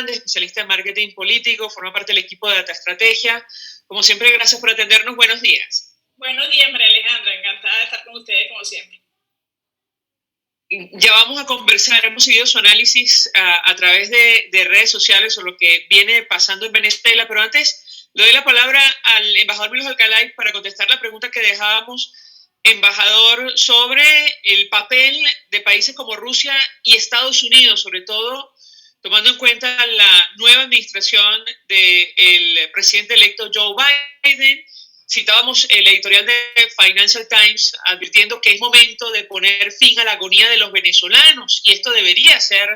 Fernández, especialista en marketing político, forma parte del equipo de Data Estrategia. Como siempre, gracias por atendernos. Buenos días. Buenos días, María Alejandra. Encantada de estar con ustedes, como siempre. Ya vamos a conversar, hemos seguido su análisis a través de redes sociales sobre lo que viene pasando en Venezuela, pero antes le doy la palabra al embajador Milos Alcalay para contestar la pregunta que dejábamos, embajador, sobre el papel de países como Rusia y Estados Unidos, sobre todo tomando en cuenta la nueva administración del presidente electo Joe Biden. Citábamos el editorial de Financial Times advirtiendo que es momento de poner fin a la agonía de los venezolanos y esto debería ser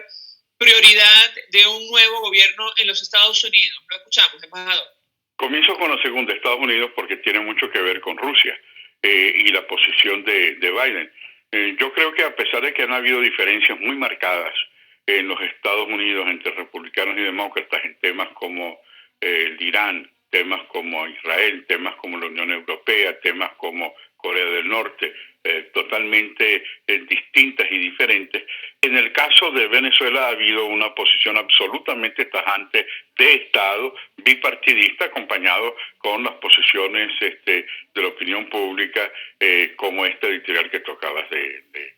prioridad de un nuevo gobierno en los Estados Unidos. Lo escuchamos, embajador. Comienzo con la segunda, Estados Unidos, porque tiene mucho que ver con Rusia y la posición de Biden. Yo creo que a pesar de que han habido diferencias muy marcadas en los Estados Unidos entre republicanos y demócratas en temas como el Irán, temas como Israel, temas como la Unión Europea, temas como Corea del Norte, totalmente distintas y diferentes. En el caso de Venezuela ha habido una posición absolutamente tajante de Estado, bipartidista, acompañado con las posiciones de la opinión pública, como este editorial que tú acabas de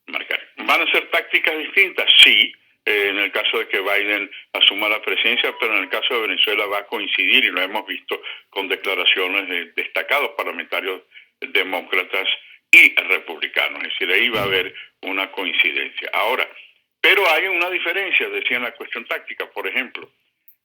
marcar. ¿Van a ser tácticas distintas? Sí. En el caso de que Biden asuma la presidencia, pero en el caso de Venezuela va a coincidir, y lo hemos visto con declaraciones de destacados parlamentarios demócratas y republicanos. Es decir, ahí va a haber una coincidencia. Ahora, pero hay una diferencia, decía en la cuestión táctica. Por ejemplo,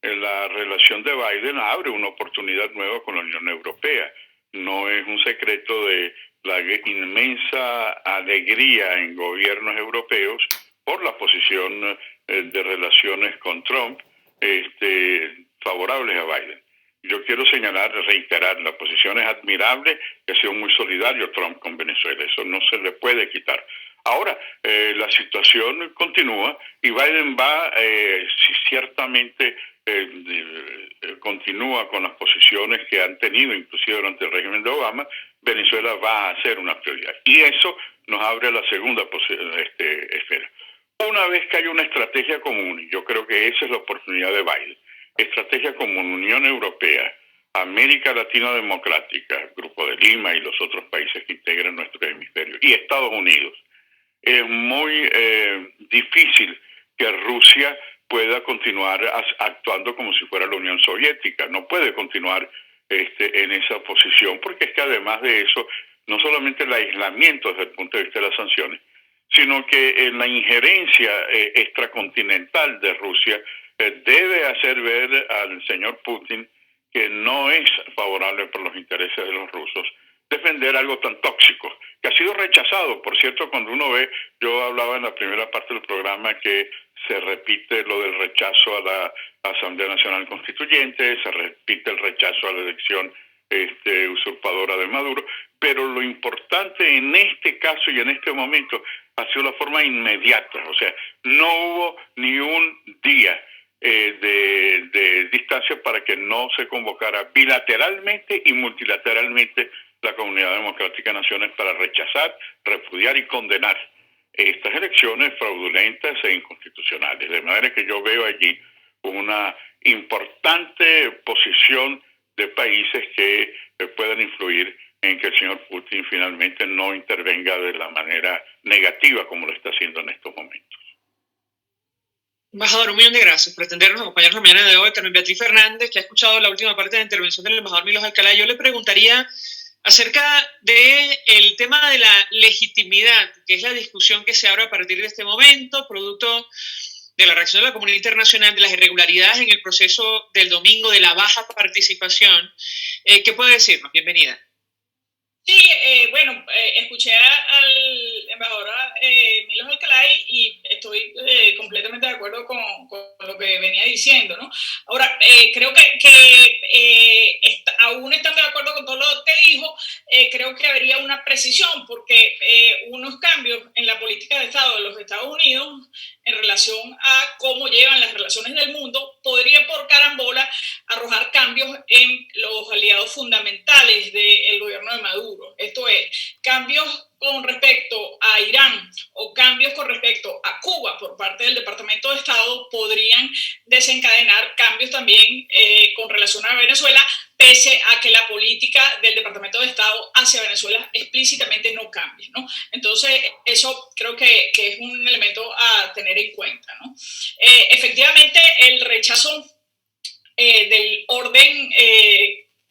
en la relación de Biden abre una oportunidad nueva con la Unión Europea. No es un secreto de la inmensa alegría en gobiernos europeos por la posición de relaciones con Trump favorables a Biden. Yo quiero señalar, reiterar, la posición es admirable, que ha sido muy solidario Trump con Venezuela, eso no se le puede quitar. Ahora, la situación continúa y Biden va, si ciertamente continúa con las posiciones que han tenido, inclusive durante el régimen de Obama, Venezuela va a ser una prioridad. Y eso nos abre la segunda esfera. Una vez que haya una estrategia común, y yo creo que esa es la oportunidad de Biden, estrategia común, Unión Europea, América Latina Democrática, Grupo de Lima y los otros países que integran nuestro hemisferio, y Estados Unidos, es muy difícil que Rusia pueda continuar actuando como si fuera la Unión Soviética. No puede continuar en esa posición, porque es que además de eso, no solamente el aislamiento desde el punto de vista de las sanciones, sino que la injerencia extracontinental de Rusia debe hacer ver al señor Putin que no es favorable por los intereses de los rusos defender algo tan tóxico, que ha sido rechazado. Por cierto, cuando uno ve, yo hablaba en la primera parte del programa que se repite lo del rechazo a la Asamblea Nacional Constituyente, se repite el rechazo a la elección usurpadora de Maduro, pero lo importante en este caso y en este momento ha sido la forma inmediata, o sea, no hubo ni un día de distancia para que no se convocara bilateralmente y multilateralmente la Comunidad Democrática de Naciones para rechazar, repudiar y condenar estas elecciones fraudulentas e inconstitucionales. De manera que yo veo allí una importante posición de países que puedan influir en que el señor Putin finalmente no intervenga de la manera negativa como lo está haciendo en estos momentos. Embajador, un millón de gracias por atendernos, acompañarnos la mañana de hoy. Carmen Beatriz Fernández, que ha escuchado la última parte de la intervención del embajador Milos Alcalá. Yo le preguntaría acerca del tema de la legitimidad, que es la discusión que se abre a partir de este momento, producto de la reacción de la comunidad internacional, de las irregularidades en el proceso del domingo, de la baja participación. ¿Qué puede decirnos? Bienvenida. Sí, escuché al embajador Milos Alcalay y estoy completamente de acuerdo con lo que venía diciendo, ¿no? Ahora, creo que aún estando de acuerdo con todo lo que dijo, creo que habría una precisión, porque unos cambios en la política de Estado de los Estados Unidos en relación a cómo llevan las relaciones del mundo podría por carambola arrojar cambios en los aliados fundamentales del gobierno de Maduro. Esto es, cambios con respecto a Irán o cambios con respecto a Cuba por parte del Departamento de Estado podrían desencadenar desencadenar cambios también con relación a Venezuela, pese a que la política del Departamento de Estado hacia Venezuela explícitamente no cambie, ¿no? Entonces, eso creo que es un elemento a tener en cuenta, ¿no? Efectivamente, el rechazo del orden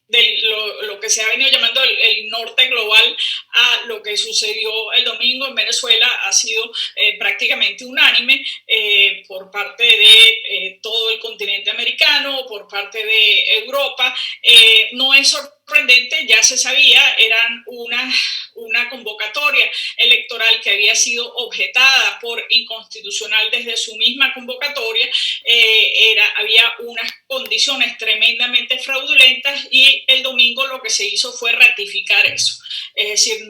de lo que se ha venido llamando el norte global a lo que sucedió el domingo en Venezuela ha sido prácticamente unánime por parte de todo el continente americano, por parte de Europa. No es sorprendente, ya se sabía, eran una convocatoria electoral que había sido objetada por inconstitucional desde su misma convocatoria. Había unas condiciones tremendamente fraudulentas y el domingo lo que se hizo fue ratificar eso. Es decir,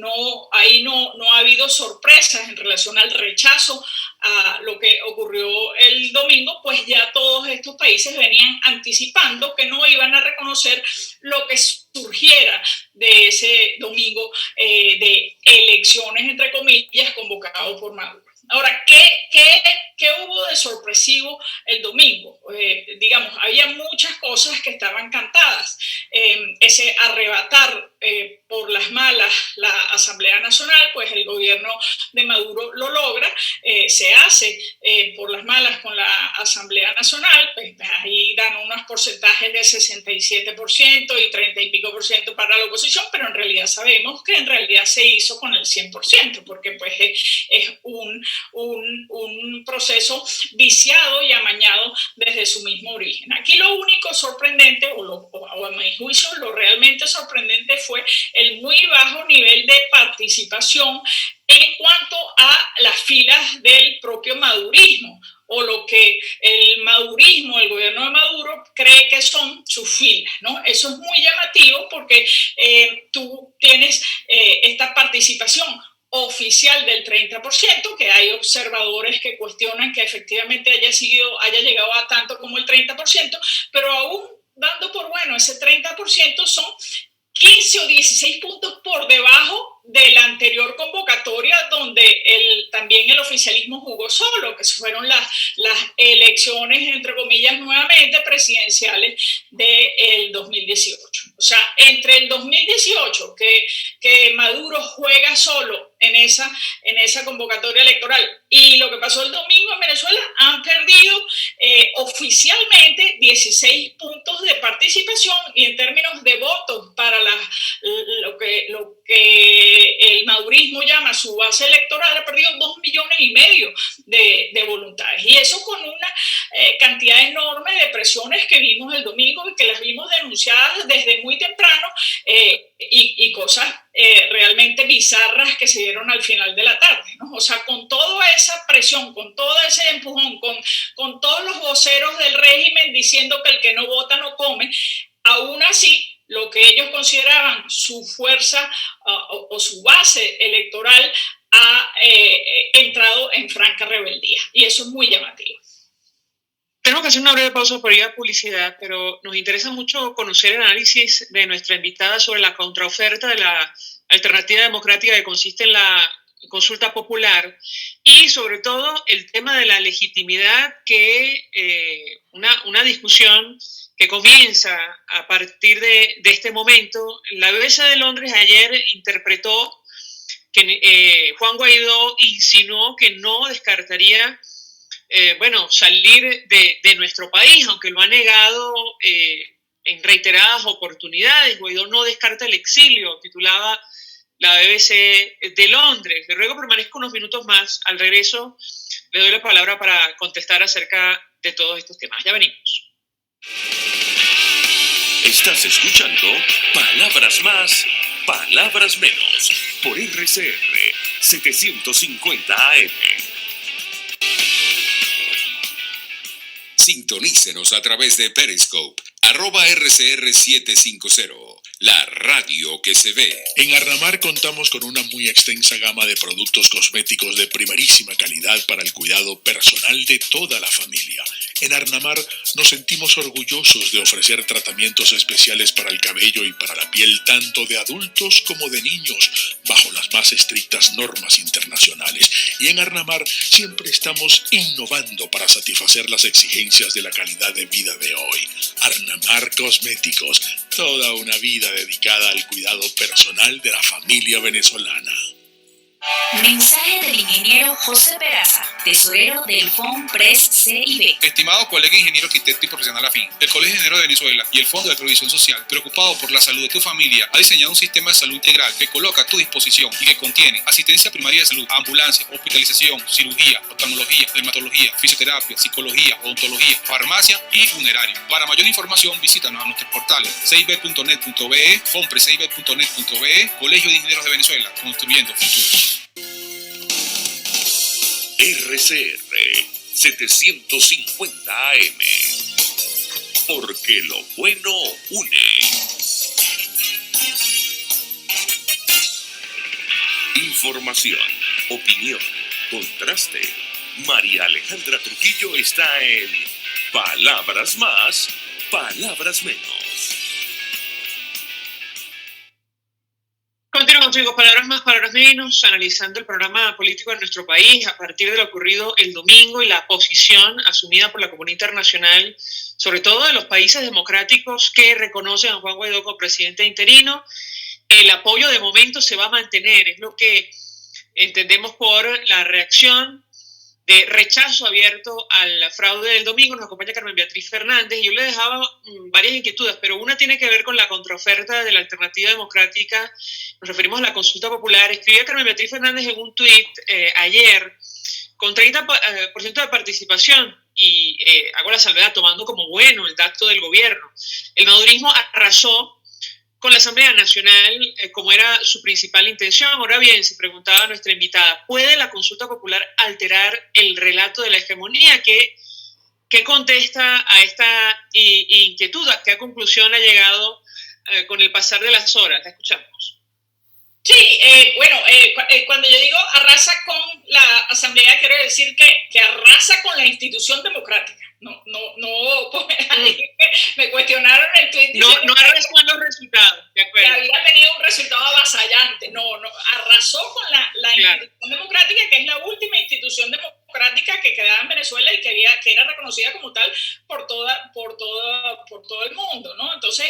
ahí no ha habido sorpresas en relación al rechazo a lo que ocurrió el domingo, pues ya todos estos países venían anticipando que no iban a reconocer lo que surgiera de ese domingo de elecciones, entre comillas, convocado por Maduro. Ahora, ¿qué hubo de sorpresivo el domingo? Digamos, había muchas cosas que estaban cantadas. Ese arrebatar por las malas la Asamblea Nacional, pues el gobierno de Maduro lo logra, se hace por las malas con la Asamblea Nacional, pues ahí dan unos porcentajes de 67% y 30 y pico por ciento para la oposición, pero en realidad sabemos que en realidad se hizo con el 100%, porque pues es un proceso viciado y amañado desde su mismo origen. Aquí lo único sorprendente, o a mi juicio lo realmente sorprendente, fue el muy bajo nivel de participación en cuanto a las filas del propio madurismo, o lo que el madurismo, el gobierno de Maduro, cree que son sus filas, ¿no? Eso es muy llamativo porque tú tienes esta participación oficial del 30%, que hay observadores que cuestionan que efectivamente haya llegado a tanto como el 30%, pero aún dando por bueno ese 30% son 15 o 16 puntos por debajo de la anterior convocatoria, donde también el oficialismo jugó solo, que fueron las elecciones, entre comillas, nuevamente presidenciales del 2018. O sea, entre el 2018, que Maduro juega solo en esa convocatoria electoral, y lo que pasó el domingo en Venezuela, han perdido oficialmente 16 puntos de participación, y en términos de votos para lo que el madurismo llama su base electoral, ha perdido 2,5 millones de voluntades. Y eso con una cantidad enorme de presiones que vimos el domingo y que las vimos denunciadas desde muy temprano, y cosas realmente bizarras que se dieron al final de la tarde, ¿no? O sea, con toda esa presión, con todo ese empujón, con todos los voceros del régimen diciendo que el que no vota no come, aún así lo que ellos consideraban su fuerza o su base electoral ha entrado en franca rebeldía, y eso es muy llamativo. Tenemos que hacer una breve pausa por ir a publicidad, pero nos interesa mucho conocer el análisis de nuestra invitada sobre la contraoferta de la alternativa democrática que consiste en la consulta popular, y sobre todo el tema de la legitimidad que una discusión que comienza a partir de este momento. La BBC de Londres ayer interpretó que Juan Guaidó insinuó que no descartaría salir de nuestro país, aunque lo ha negado en reiteradas oportunidades. Guaidó no descarta el exilio, titulaba la BBC de Londres. Le ruego permanezca unos minutos más. Al regreso le doy la palabra para contestar acerca de todos estos temas. Ya venimos. Estás escuchando Palabras Más, Palabras Menos, por RCR 750 AM. Sintonícenos a través de Periscope, @RCR750, la radio que se ve. En Arnamar contamos con una muy extensa gama de productos cosméticos de primerísima calidad para el cuidado personal de toda la familia. En Arnamar nos sentimos orgullosos de ofrecer tratamientos especiales para el cabello y para la piel tanto de adultos como de niños, bajo las más estrictas normas internacionales. Y en Arnamar siempre estamos innovando para satisfacer las exigencias de la calidad de vida de hoy. Arnamar Cosméticos, toda una vida dedicada al cuidado personal de la familia venezolana. Mensaje del ingeniero José Peraza, tesorero del FONPRES CIB. Estimado colega ingeniero arquitecto y profesional afín, el Colegio de Ingenieros de Venezuela y el Fondo de Previsión Social, preocupado por la salud de tu familia, ha diseñado un sistema de salud integral que coloca a tu disposición y que contiene asistencia primaria de salud, ambulancia, hospitalización, cirugía, oftalmología, dermatología, fisioterapia, psicología, odontología, farmacia y funerario. Para mayor información, visítanos a nuestros portales cib.net.be, fonprescib.net.be, Colegio de Ingenieros de Venezuela, construyendo futuro. RCR 750 AM, porque lo bueno une. Información, opinión, contraste. María Alejandra Trujillo está en Palabras Más, Palabras Menos. Continuamos, amigos, palabras más, palabras menos, analizando el programa político de nuestro país a partir de lo ocurrido el domingo y la posición asumida por la comunidad internacional, sobre todo de los países democráticos que reconocen a Juan Guaidó como presidente interino. El apoyo de momento se va a mantener, es lo que entendemos por la reacción de rechazo abierto al fraude del domingo. Nos acompaña Carmen Beatriz Fernández y yo le dejaba varias inquietudes, pero una tiene que ver con la contraoferta de la Alternativa Democrática. Nos referimos a la consulta popular. Escribía Carmen Beatriz Fernández en un tuit ayer con 30% de participación y hago la salvedad tomando como bueno el dato del gobierno. El madurismo arrasó con la Asamblea Nacional, como era su principal intención. Ahora bien, se preguntaba nuestra invitada, ¿puede la consulta popular alterar el relato de la hegemonía? ¿Qué contesta a esta inquietud? ¿A qué conclusión ha llegado con el pasar de las horas? La escuchamos. Sí, cuando yo digo arrasa con la Asamblea, quiero decir que arrasa con la institución democrática. No, me cuestionaron el tweet. No arrasó en los resultados, de acuerdo. Que había tenido un resultado avasallante. No, arrasó con la claro. institución democrática, que es la última institución democrática que quedaba en Venezuela y que era reconocida como tal por todo el mundo, ¿no? Entonces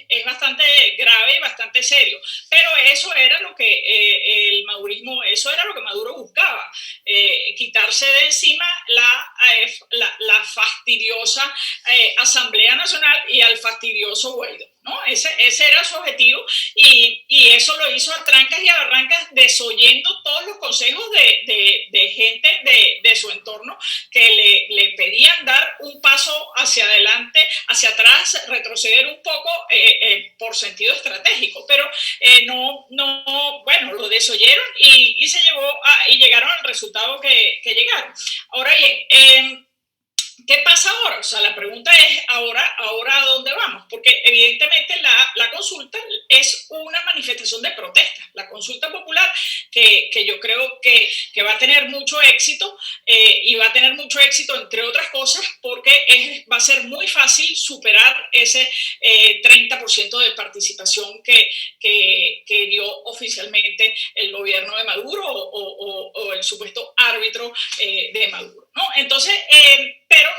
es bastante grave y bastante serio. Pero eso era lo que el madurismo, eso era lo que Maduro buscaba, quitarse de encima la fastidiosa Asamblea Nacional y al fastidioso Guaidó, ¿no? Ese era su objetivo y eso lo hizo a trancas y a barrancas, desoyendo todos los consejos de gente de su entorno que le pedían dar un paso hacia adelante, hacia atrás, retroceder un poco por sentido estratégico, pero lo desoyeron y se y llegaron al resultado que llegaron. Ahora bien, ¿qué pasa ahora? O sea, la pregunta es, ¿ahora a dónde vamos? Porque evidentemente la consulta es una manifestación de protesta. La consulta popular que yo creo que va a tener mucho éxito y va a tener mucho éxito, entre otras cosas, porque va a ser muy fácil superar ese 30% de participación que dio oficialmente el gobierno de Maduro o el supuesto árbitro de Maduro, ¿no? Entonces, pero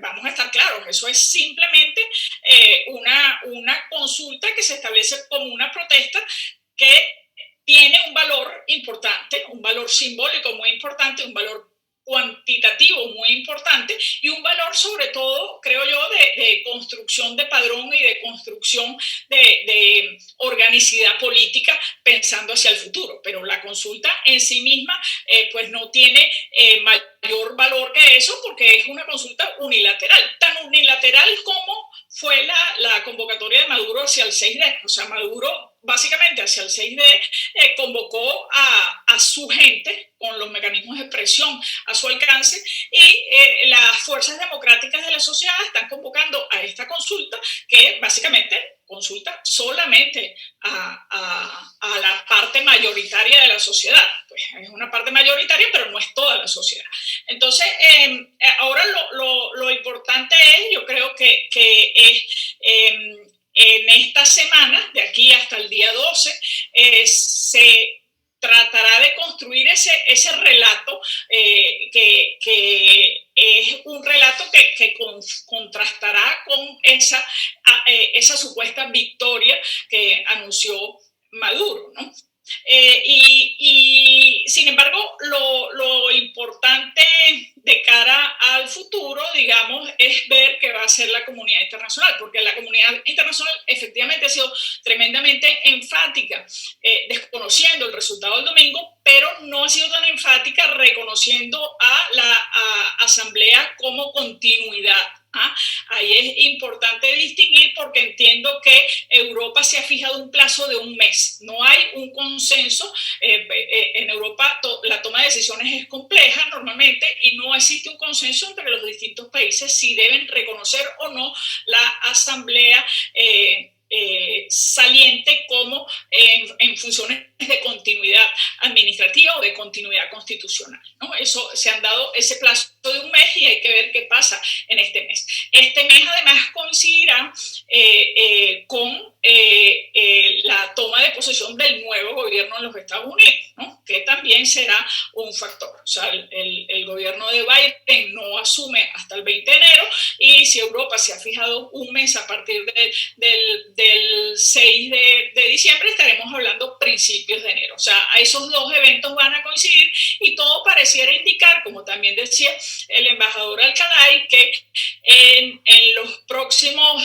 vamos a estar claros, eso es simplemente una consulta que se establece como una protesta que tiene un valor importante, un valor simbólico muy importante, un valor cuantitativo muy importante y un valor sobre todo, creo yo, de construcción de padrón y de construcción de organicidad política pensando hacia el futuro. Pero la consulta en sí misma pues no tiene mayor valor que eso porque es una consulta unilateral, tan unilateral como fue la convocatoria de Maduro hacia el 6D. O sea, Maduro básicamente hacia el 6D, convocó a su gente con los mecanismos de presión a su alcance y las fuerzas democráticas de la sociedad están convocando a esta consulta que básicamente consulta solamente a la parte mayoritaria de la sociedad. Pues es una parte mayoritaria, pero no es toda la sociedad. Entonces, ahora lo importante es, yo creo que es en esta semana, de aquí hasta el día 12, se tratará de construir ese relato que es un relato que contrastará con esa supuesta victoria que anunció Maduro, ¿no? Y sin embargo, lo importante de cara al futuro, digamos, es ver qué va a hacer la comunidad internacional, porque la comunidad internacional efectivamente ha sido tremendamente enfática, desconociendo el resultado del domingo, pero no ha sido tan enfática reconociendo a la Asamblea como continuidad. Ahí es importante distinguir porque entiendo que Europa se ha fijado un plazo de un mes. No hay un consenso. En Europa la toma de decisiones es compleja normalmente y no existe un consenso entre los distintos países si deben reconocer o no la Asamblea saliente como en funciones de continuidad administrativa o de continuidad constitucional, ¿no? Eso se han dado ese plazo de un mes y hay que ver qué pasa en este mes. Este mes además coincidirá con la toma de posesión del nuevo gobierno en los Estados Unidos, ¿no? Que también será un factor. O sea, el gobierno de Biden no asume hasta el 20 de enero y si Europa se ha fijado un mes a partir del 6 de diciembre, estaremos hablando principios de enero. O sea, a esos dos eventos van a coincidir y todo pareciera indicar, como también decía el embajador Alcalay, que en los próximos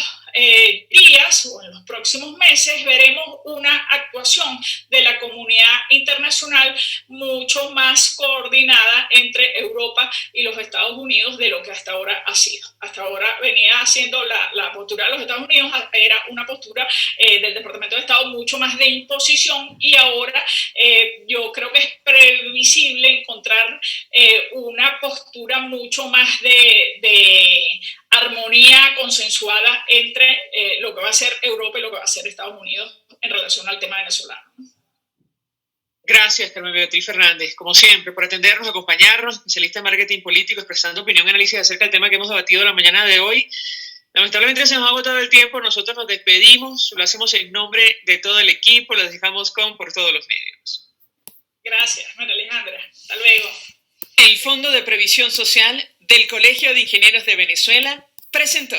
días o en los próximos meses veremos una actuación de la comunidad internacional mucho más coordinada entre Europa y los Estados Unidos de lo que hasta ahora ha sido. Hasta ahora venía haciendo la postura de los Estados Unidos, era una postura del Departamento de Estado mucho más de imposición y ahora yo creo que es previsible encontrar una postura mucho más de armonía consensuada entre lo que va a ser Europa y lo que va a ser Estados Unidos en relación al tema venezolano. Gracias, Carmen Beatriz Fernández, como siempre, por atendernos, acompañarnos, especialista en marketing político, expresando opinión y análisis acerca del tema que hemos debatido la mañana de hoy. Lamentablemente se nos ha agotado el tiempo, nosotros nos despedimos, lo hacemos en nombre de todo el equipo, lo dejamos por todos los medios. Gracias, María Alejandra. Hasta luego. El Fondo de Previsión Social del Colegio de Ingenieros de Venezuela presentó